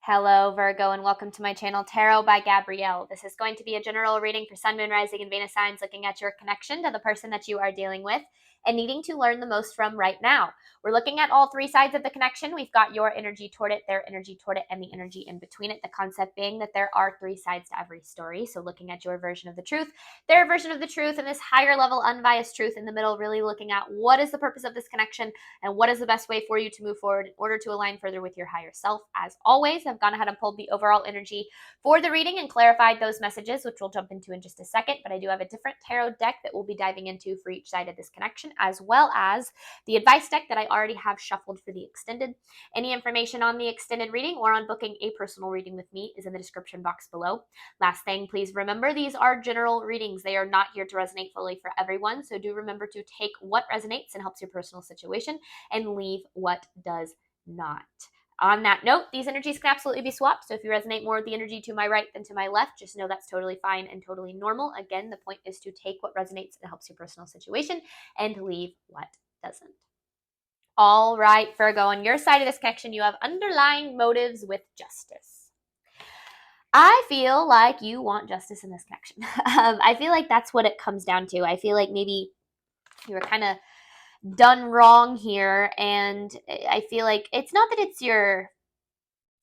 Hello, Virgo, and welcome to my channel, Tarot by Gabrielle. This is going to be a general reading for Sun, Moon, Rising, and Venus signs, looking at your connection to the person that you are dealing with and needing to learn the most from right now. We're looking at all three sides of the connection. We've got your energy toward it, their energy toward it, and the energy in between it. The concept being that there are three sides to every story. So looking at your version of the truth, their version of the truth, and this higher level unbiased truth in the middle, really looking at what is the purpose of this connection and what is the best way for you to move forward in order to align further with your higher self. As always, I've gone ahead and pulled the overall energy for the reading and clarified those messages, which we'll jump into in just a second. But I do have a different tarot deck that we'll be diving into for each side of this connection, as well as the advice deck that I already have shuffled for the extended. Any information on the extended reading or on booking a personal reading with me is in the description box below. Last thing, please remember, these are general readings. They are not here to resonate fully for everyone. So do remember to take what resonates and helps your personal situation and leave what does not. On that note, these energies can absolutely be swapped. So if you resonate more with the energy to my right than to my left, just know that's totally fine and totally normal. Again, the point is to take what resonates and helps your personal situation and leave what doesn't. All right, Virgo, on your side of this connection, you have underlying motives with justice. I feel like you want justice in this connection. I feel like that's what it comes down to. I feel like maybe you were kind of done wrong here, and I feel like it's not that it's your,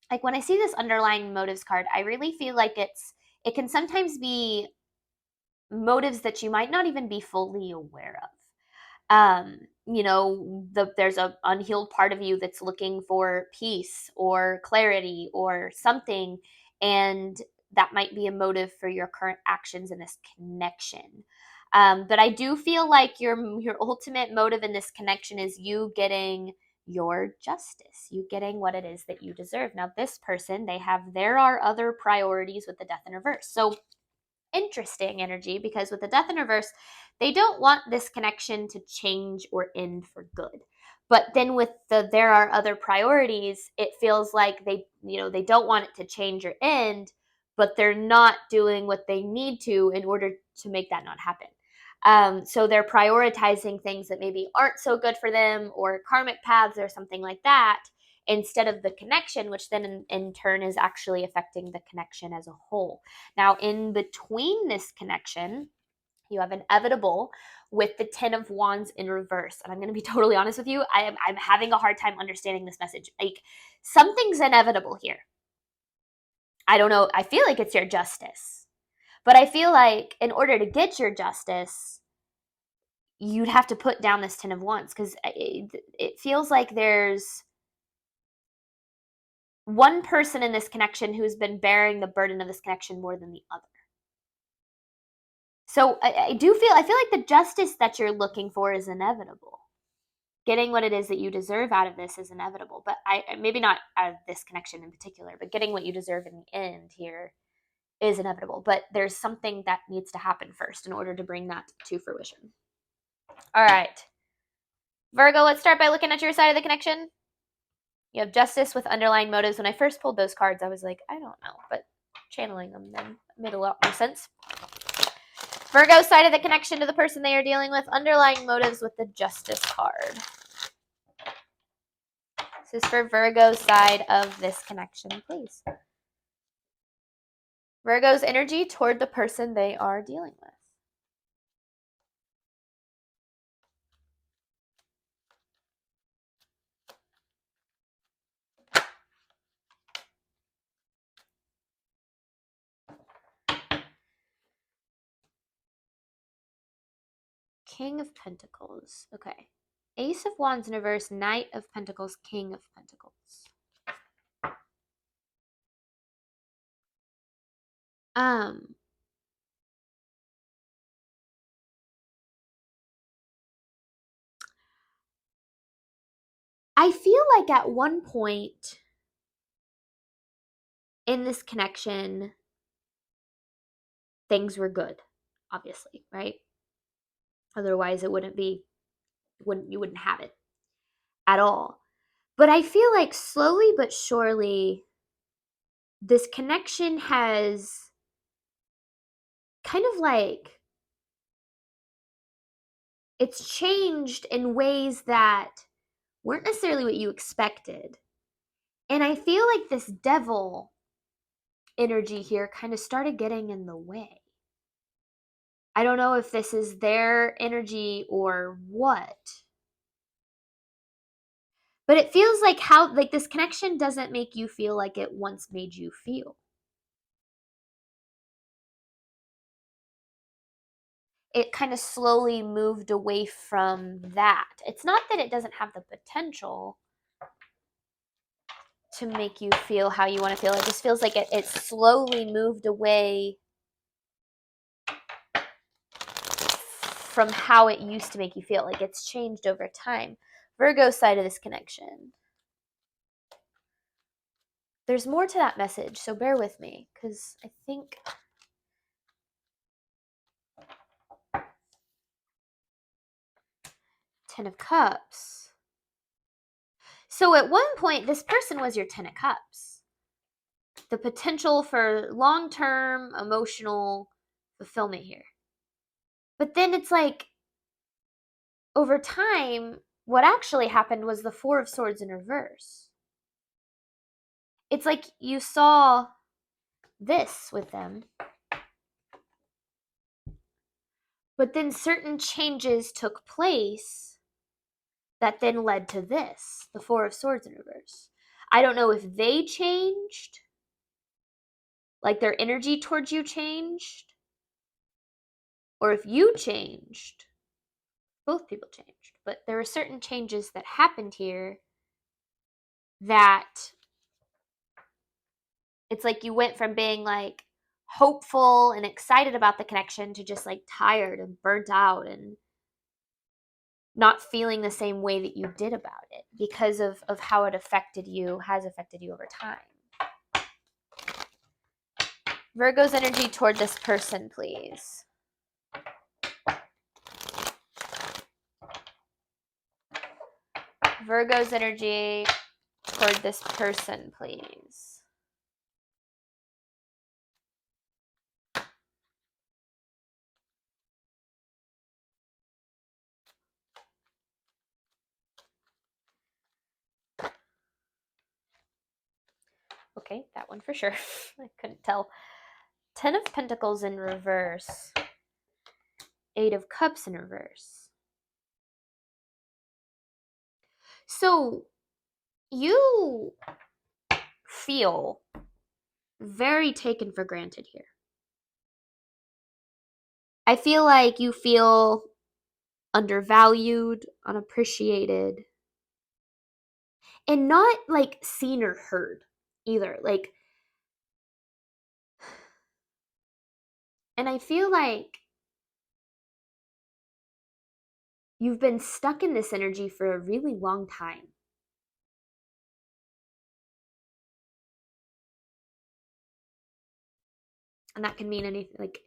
like, when I see this underlying motives card, I really feel like it can sometimes be motives that you might not even be fully aware of. There's a unhealed part of you that's looking for peace or clarity or something, and that might be a motive for your current actions in this connection. But I do feel like your ultimate motive in this connection is you getting your justice, you getting what it is that you deserve. Now, this person, there are other priorities with the death in reverse. So interesting energy, because with the death in reverse, they don't want this connection to change or end for good. But then with there are other priorities, it feels like they don't want it to change or end, but they're not doing what they need to in order to make that not happen. So they're prioritizing things that maybe aren't so good for them, or karmic paths or something like that, instead of the connection, which then in turn is actually affecting the connection as a whole. Now, in between this connection, you have inevitable with the 10 of Wands in reverse. And I'm going to be totally honest with you, I'm having a hard time understanding this message. Like, something's inevitable here. I don't know. I feel like it's your justice. But I feel like in order to get your justice, you'd have to put down this 10 of Wands, because it feels like there's one person in this connection who's been bearing the burden of this connection more than the other. So I feel like the justice that you're looking for is inevitable. Getting what it is that you deserve out of this is inevitable. But maybe not out of this connection in particular, but getting what you deserve in the end here is inevitable. But there's something that needs to happen first in order to bring that to fruition. All right. Virgo, let's start by looking at your side of the connection. You have justice with underlying motives. When I first pulled those cards, I was like, I don't know, but channeling them then made a lot more sense. Virgo side of the connection to the person they are dealing with, underlying motives with the justice card. This is for Virgo's side of this connection, please. Virgo's energy toward the person they are dealing with. King of Pentacles. Okay. Ace of Wands in reverse, Knight of Pentacles, King of Pentacles. I feel like at one point in this connection, things were good, obviously, right? Otherwise it you wouldn't have it at all. But I feel like slowly but surely this connection has kind of like, it's changed in ways that weren't necessarily what you expected. And I feel like this devil energy here kind of started getting in the way. I don't know if this is their energy or what. But it feels like this connection doesn't make you feel like it once made you feel. It kind of slowly moved away from that. It's not that it doesn't have the potential to make you feel how you want to feel. It just feels like it slowly moved away from how it used to make you feel. Like it's changed over time. Virgo side of this connection. There's more to that message, so bear with me, because I think Ten of Cups. So at one point, this person was your Ten of Cups. The potential for long-term emotional fulfillment here. But then it's like, over time, what actually happened was the Four of Swords in reverse. It's like you saw this with them, but then certain changes took place that then led to this, the Four of Swords in reverse. I don't know if they changed, like their energy towards you changed, or if you changed. Both people changed, but there were certain changes that happened here that it's like you went from being like hopeful and excited about the connection to just like tired and burnt out and not feeling the same way that you did about it because of how it has affected you over time. Virgo's energy toward this person, please. Virgo's energy toward this person, please. Okay, that one for sure. I couldn't tell. Ten of Pentacles in reverse. Eight of Cups in reverse. So you feel very taken for granted here. I feel like you feel undervalued, unappreciated, and not like seen or heard either. Like, and I feel like you've been stuck in this energy for a really long time. And that can mean anything, like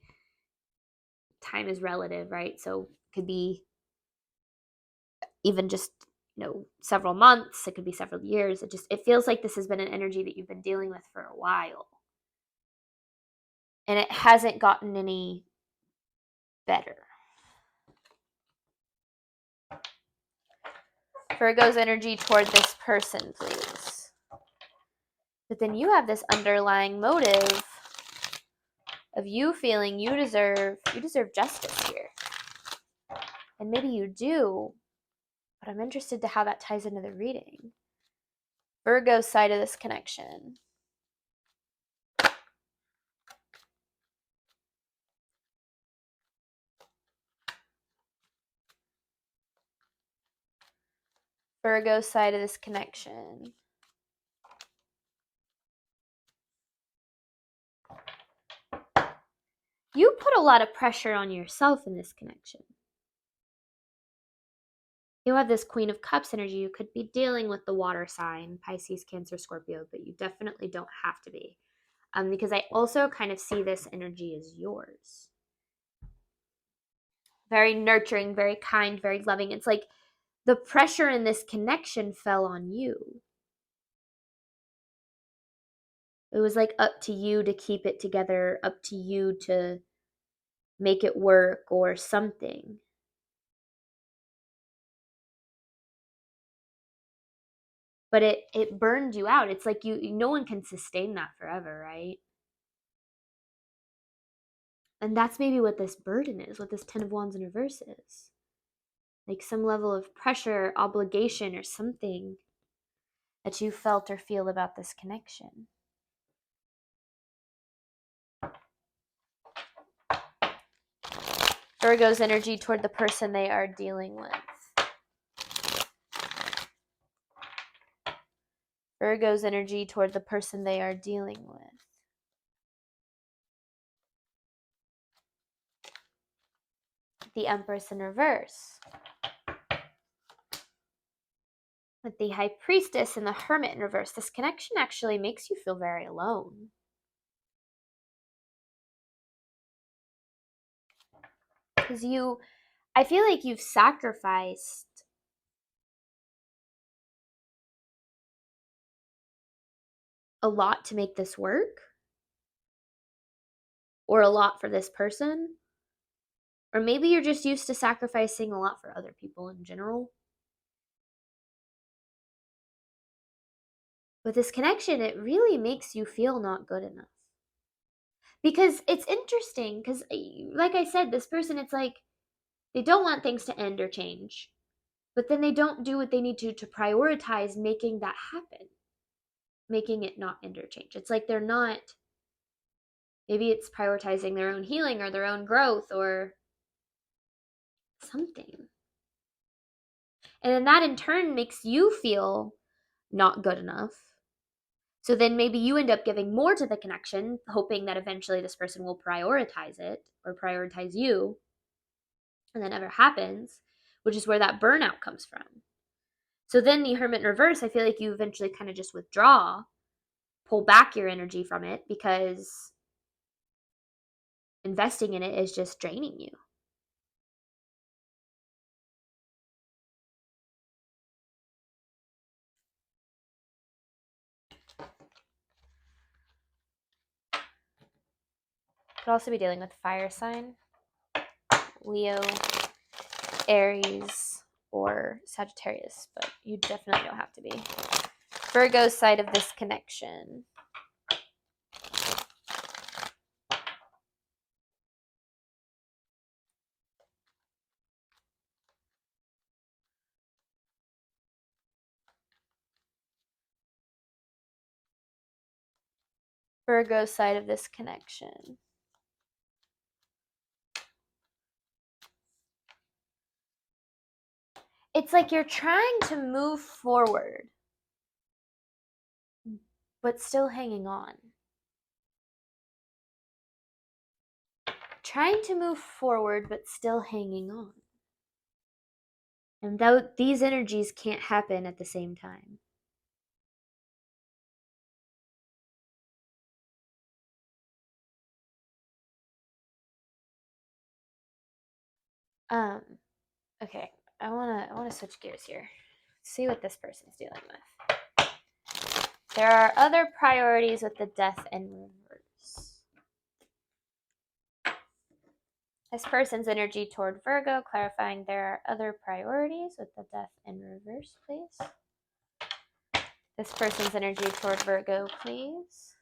time is relative, right? So it could be even just, several months, it could be several years. It feels like this has been an energy that you've been dealing with for a while. And it hasn't gotten any better. Virgo's energy toward this person, please. But then you have this underlying motive of you feeling you deserve justice here. And maybe you do, but I'm interested to how that ties into the reading. Virgo's side of this connection. Virgo's side of this connection. You put a lot of pressure on yourself in this connection. You have this Queen of Cups energy. You could be dealing with the water sign, Pisces, Cancer, Scorpio, but you definitely don't have to be. Because I also kind of see this energy as yours. Very nurturing, very kind, very loving. It's like the pressure in this connection fell on you. It was like up to you to keep it together, up to you to make it work or something. but it burned you out. It's like no one can sustain that forever, right? And that's maybe what this burden is, what this 10 of Wands in reverse is. Like some level of pressure, obligation, or something that you felt or feel about this connection. Virgo's energy toward the person they are dealing with. Virgo's energy toward the person they are dealing with. The Empress in reverse. With the High Priestess and the Hermit in reverse. This connection actually makes you feel very alone. Because I feel like you've sacrificed a lot to make this work, or a lot for this person, or maybe you're just used to sacrificing a lot for other people in general. With this connection, it really makes you feel not good enough. Because it's interesting, because like I said, this person, it's like they don't want things to end or change, but then they don't do what they need to prioritize making that happen, making it not end or change. It's like they're not, maybe it's prioritizing their own healing or their own growth or something. And then that in turn makes you feel not good enough. So then maybe you end up giving more to the connection, hoping that eventually this person will prioritize it or prioritize you. And that never happens, which is where that burnout comes from. So then the Hermit in reverse, I feel like you eventually kind of just withdraw, pull back your energy from it, because investing in it is just draining you. Could also be dealing with fire sign, Leo, Aries, or Sagittarius, but you definitely don't have to be. Virgo's side of this connection. Virgo's side of this connection. It's like you're trying to move forward, but still hanging on. Trying to move forward, but still hanging on. And these energies can't happen at the same time. Okay, I wanna switch gears here. See what this person's dealing with. There are other priorities with the Death in reverse. This person's energy toward Virgo, clarifying there are other priorities with the Death in reverse, please. This person's energy toward Virgo, please.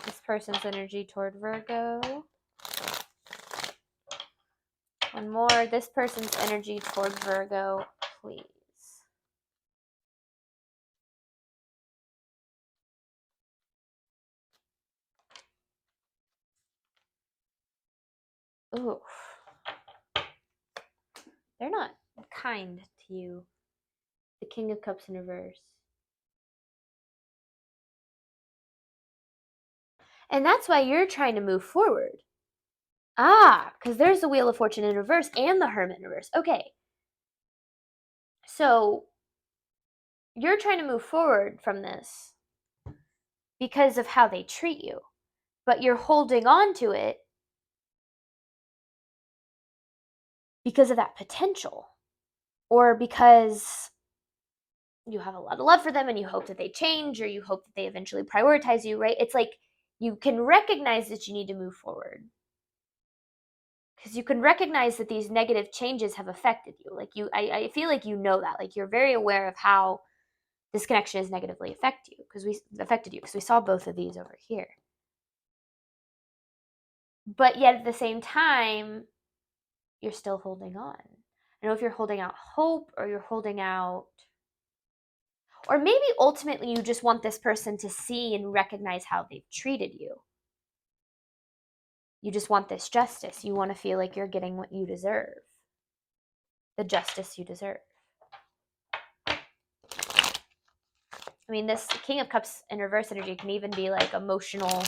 This person's energy toward Virgo. One more. This person's energy toward Virgo, please. Oof. They're not kind to you. The King of Cups in reverse. And that's why you're trying to move forward. Because there's the Wheel of Fortune in reverse and the Hermit in reverse. Okay. So you're trying to move forward from this because of how they treat you. But you're holding on to it because of that potential. Or because you have a lot of love for them and you hope that they change, or you hope that they eventually prioritize you, right? It's like you can recognize that you need to move forward. because you can recognize that these negative changes have affected you. Like I feel like you know that. Like you're very aware of how this connection has negatively affected you because we saw both of these over here. But yet at the same time, you're still holding on. I don't know if you're holding out hope or you're holding out, or maybe ultimately you just want this person to see and recognize how they've treated you. You just want this justice. You want to feel like you're getting what you deserve, the justice you deserve. I mean, this King of Cups in reverse energy can even be like emotional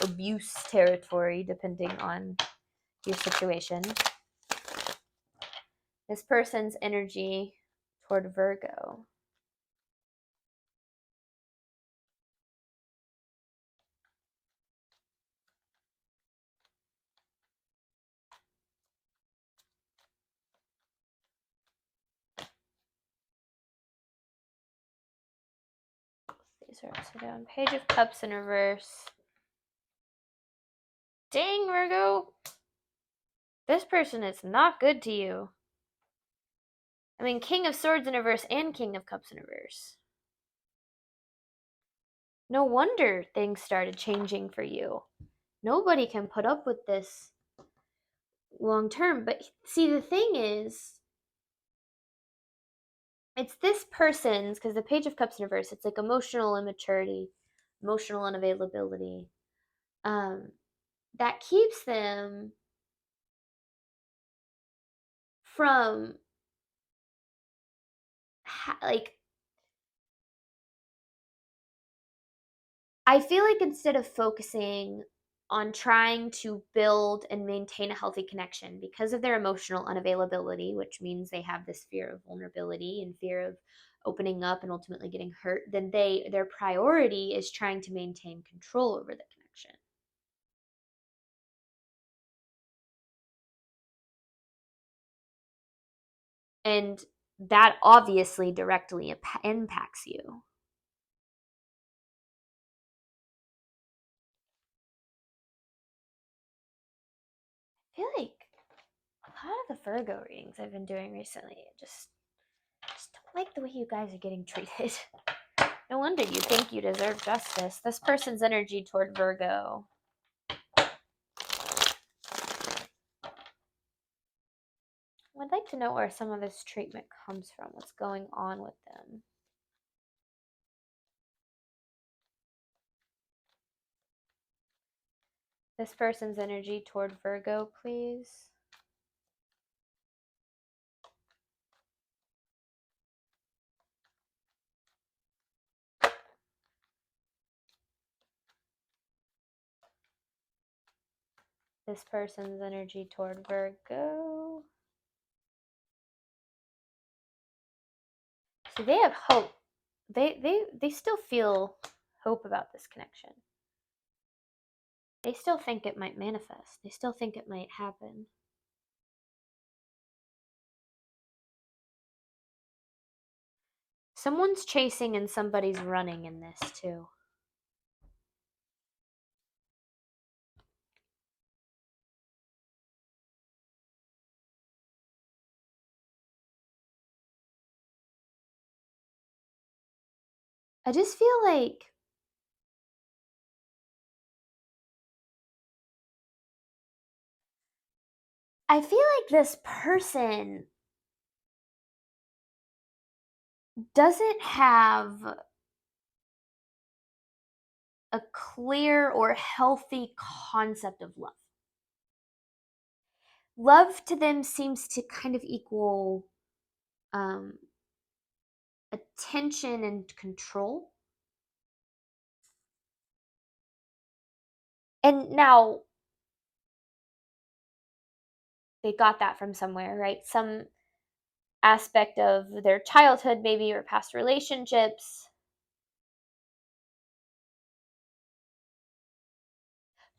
abuse territory, depending on your situation. This person's energy toward Virgo. These are upside down. Page of Cups in reverse. Dang, Virgo. This person is not good to you. I mean, King of Swords in reverse and King of Cups in reverse. No wonder things started changing for you. Nobody can put up with this long term. But see, the thing is, it's this person's, because the Page of Cups in reverse, it's like emotional immaturity, emotional unavailability, that keeps them from like, I feel like instead of focusing on trying to build and maintain a healthy connection because of their emotional unavailability, which means they have this fear of vulnerability and fear of opening up and ultimately getting hurt, then their priority is trying to maintain control over the connection. And that obviously directly impacts you. I feel like a lot of the Virgo readings I've been doing recently, just don't like the way you guys are getting treated. No wonder you think you deserve justice. This person's energy toward Virgo. I'd like to know where some of this treatment comes from. What's going on with them? This person's energy toward Virgo, please. This person's energy toward Virgo. So they have hope. They still feel hope about this connection. They still think it might manifest. They still think it might happen. Someone's chasing and somebody's running in this too. I just feel like this person doesn't have a clear or healthy concept of love. Love to them seems to kind of equal attention and control. And now they got that from somewhere, right? Some aspect of their childhood, maybe, or past relationships.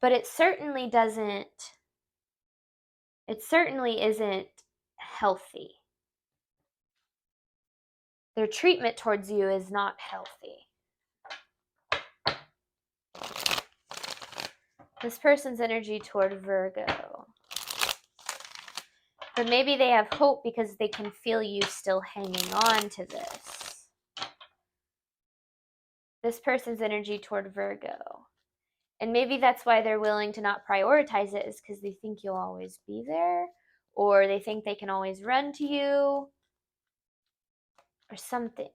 But it certainly isn't healthy. Their treatment towards you is not healthy. This person's energy toward Virgo. But maybe they have hope because they can feel you still hanging on to this. This person's energy toward Virgo. And maybe that's why they're willing to not prioritize it, is because they think you'll always be there, or they think they can always run to you, or something.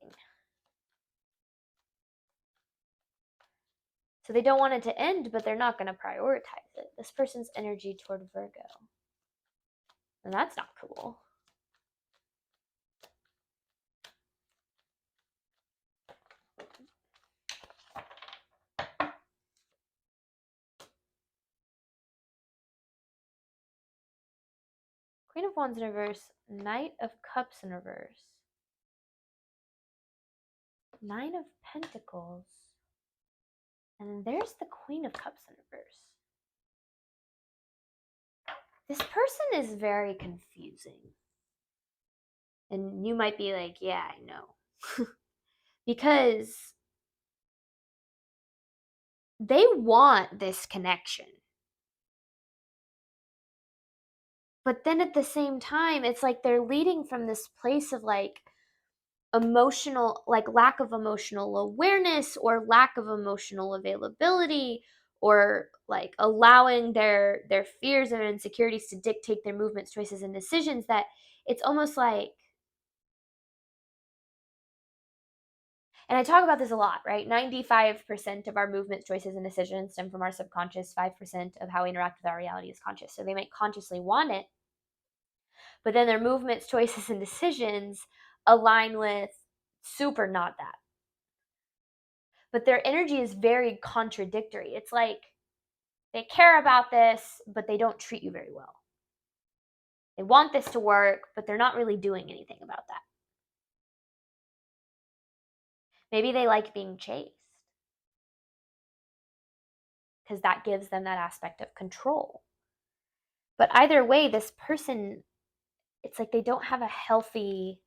So they don't want it to end, but they're not going to prioritize it. This person's energy toward Virgo. And that's not cool. Queen of Wands in reverse, Knight of Cups in reverse, Nine of Pentacles, and then there's the Queen of Cups in reverse. This person is very confusing. And you might be like, yeah, I know. Because they want this connection. But then at the same time, it's like they're leading from this place of like emotional, like lack of emotional awareness or lack of emotional availability, or like allowing their fears and insecurities to dictate their movements, choices, and decisions, that it's almost like, and I talk about this a lot, right? 95% of our movements, choices, and decisions stem from our subconscious. 5% of how we interact with our reality is conscious. So they might consciously want it, but then their movements, choices, and decisions align with super not that. But their energy is very contradictory. It's like they care about this, but they don't treat you very well. They want this to work, but they're not really doing anything about that. Maybe they like being chased because that gives them that aspect of control. But either way, this person, it's like they don't have a healthy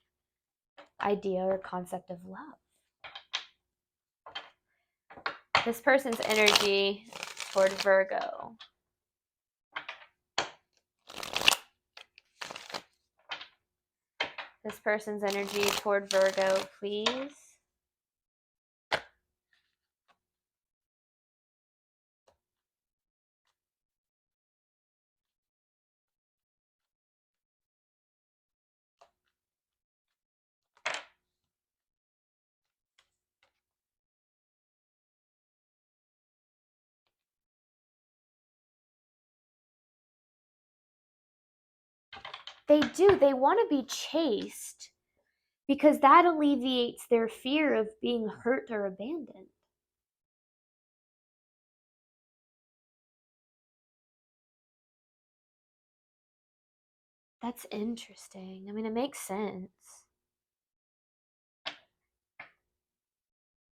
idea or concept of love. This person's energy toward Virgo. This person's energy toward Virgo, please. They do. They want to be chased because that alleviates their fear of being hurt or abandoned. That's interesting. I mean, it makes sense.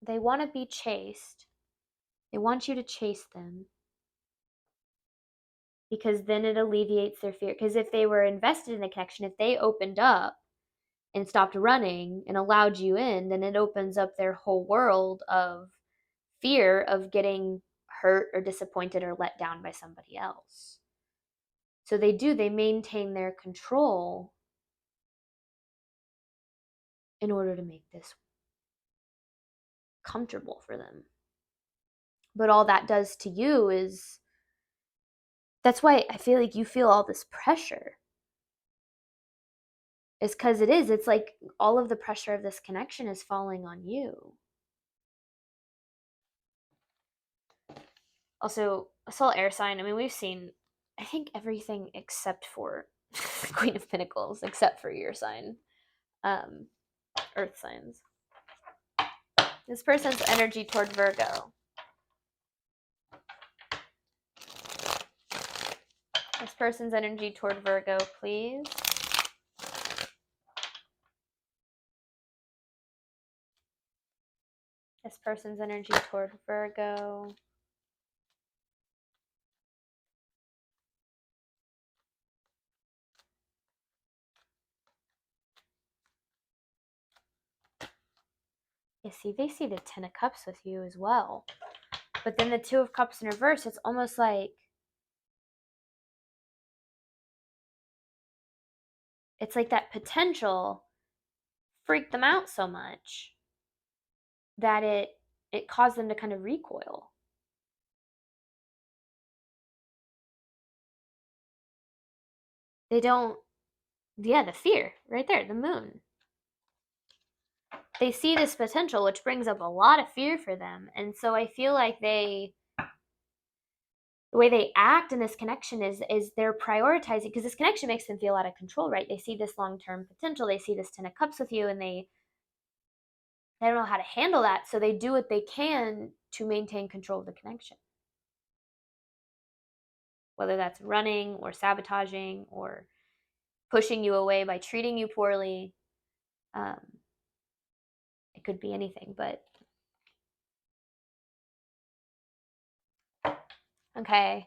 They want to be chased. They want you to chase them because then it alleviates their fear. Because if they were invested in a connection, if they opened up and stopped running and allowed you in, then it opens up their whole world of fear of getting hurt or disappointed or let down by somebody else. So they maintain their control in order to make this comfortable for them. But all that does to you is, that's why I feel like you feel all this pressure. It's because it's like all of the pressure of this connection is falling on you. Also, a soul air sign, I mean, we've seen, I think, everything except for Queen of Pentacles, except for your sign. Earth signs. This person's energy toward Virgo. This person's energy toward Virgo, please. This person's energy toward Virgo. Yeah, see, they see the Ten of Cups with you as well. But then the Two of Cups in reverse, it's almost like it's like that potential freaked them out so much that it caused them to kind of recoil. They don't, yeah, the fear right there, the moon. They see this potential, which brings up a lot of fear for them. And so I feel like the way they act in this connection is they're prioritizing, because this connection makes them feel out of control, right? They see this long-term potential, they see this 10 of cups with you, and they don't know how to handle that, so they do what they can to maintain control of the connection, whether that's running or sabotaging or pushing you away by treating you poorly. um, it could be anything, but okay.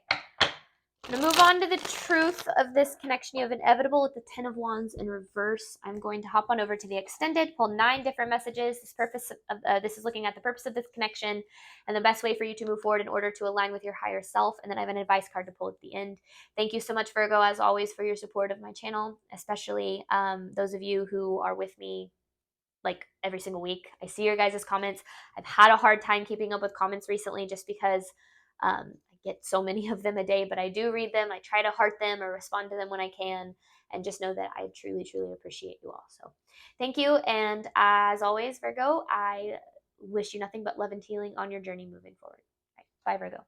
I'm going to move on to the truth of this connection. You have inevitable with the 10 of Wands in reverse. I'm going to hop on over to the extended, pull 9 different messages. This is looking at the purpose of this connection and the best way for you to move forward in order to align with your higher self. And then I have an advice card to pull at the end. Thank you so much, Virgo, as always, for your support of my channel, especially those of you who are with me like every single week. I see your guys' comments. I've had a hard time keeping up with comments recently just because I get so many of them a day, but I do read them. I try to heart them or respond to them when I can, and just know that I truly, truly appreciate you all. So thank you. And as always, Virgo, I wish you nothing but love and healing on your journey moving forward. All right, bye, Virgo.